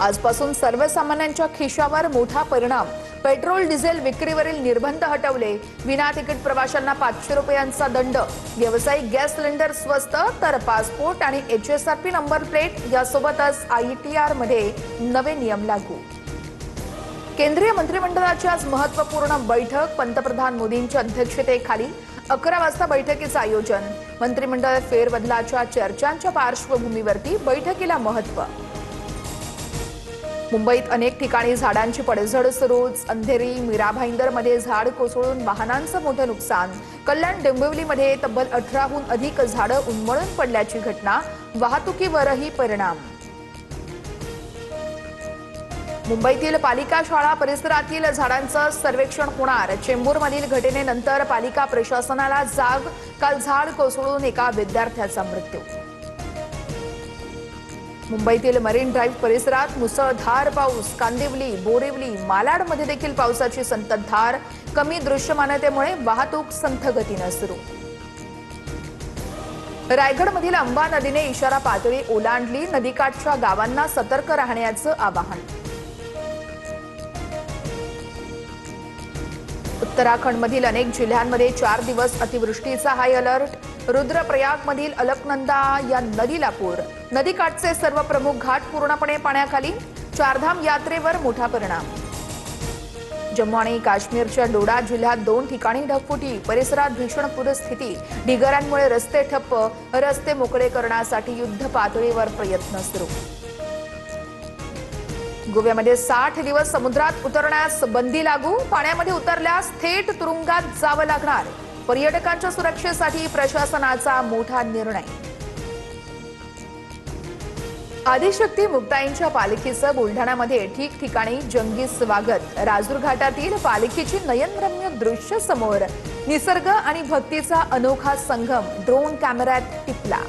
आजपासून सर्वसामान्यांच्या खिशावर मोठा परिणाम। पेट्रोल डिझेल विक्रीवरील निर्बंध हटवले। विना तिकीट प्रवाशांना 500 रुपयांचा दंड। व्यावसायिक गॅस सिलेंडर स्वस्त, तर पासपोर्ट आणि HSRP नंबर प्लेट यासोबतच ITR मध्ये नवे नियम लागू। केंद्रीय मंत्रिमंडळाची आज महत्त्वपूर्ण बैठक। पंतप्रधान मोदींच्या अध्यक्षतेखाली 11 वाजता बैठकीचं आयोजन। मंत्रिमंडळ फेरबदलाच्या चर्चांच्या पार्श्वभूमीवरती बैठकीला महत्त्व। मुंबईत अनेक ठिकाणी झाडांची पडझड सुरूच। अंधेरी मीरा भाईंदरमध्ये झाड कोसळून वाहनांचं मोठं नुकसान। कल्याण डोंबिवलीमध्ये तब्बल 18हून अधिक झाडं उन्मळून पडल्याची घटना। वाहतुकीवरही परिणाम। मुंबईतील पालिका शाळा परिसरातील झाडांचं सर्वेक्षण होणार। चेंबूरमधील घटनेनंतर पालिका प्रशासनाला जाग। काल झाड कोसळून एका विद्यार्थ्याचा मृत्यू। मुंबईतील मरीन ड्राईव्ह परिसरात मुसळधार पाऊस। कांदिवली, बोरिवली, मालाडमध्ये देखील पावसाची संततधार। कमी दृश्यमानतेमुळे वाहतूक संथ गतीने सुरू। रायगडमधील अंबा नदीने इशारा पातळी ओलांडली। नदीकाठच्या गावांना सतर्क राहण्याचं आवाहन। उत्तराखंडमधील अनेक जिल्ह्यांमध्ये 4 दिवस अतिवृष्टीचा हाय अलर्ट। रुद्रप्रयागमधील अलकनंदा या नदीला पूर। नदीकाठचे सर्व प्रमुख घाट पूर्णपणे पाण्याखाली। चारधाम यात्रेवर मोठा परिणाम। जम्मू आणि काश्मीरच्या डोडा जिल्ह्यात 2 ठिकाणी ढगफुटी। परिसरात भीषण पूरस्थिती। ढिगाऱ्यांमुळे रस्ते ठप्प। रस्ते मोकळे करण्यासाठी युद्ध पातळीवर प्रयत्न सुरू। गोव्यामध्ये 60 दिवस समुद्रात उतरण्यास बंदी लागू। पाण्यामध्ये उतरल्यास थेट तुरुंगात जावं लागणार। पर्यटकांच्या सुरक्षेसाठी प्रशासनाचा मोठा निर्णय। आदिशक्ती मुक्ताईंच्या पालखीचं बुलढाण्यामध्ये ठिकठिकाणी जंगी स्वागत। राजूर घाटातील पालखीची नयनरम्य दृश्य समोर। निसर्ग आणि भक्तीचा अनोखा संगम ड्रोन कॅमेऱ्यात टिपला।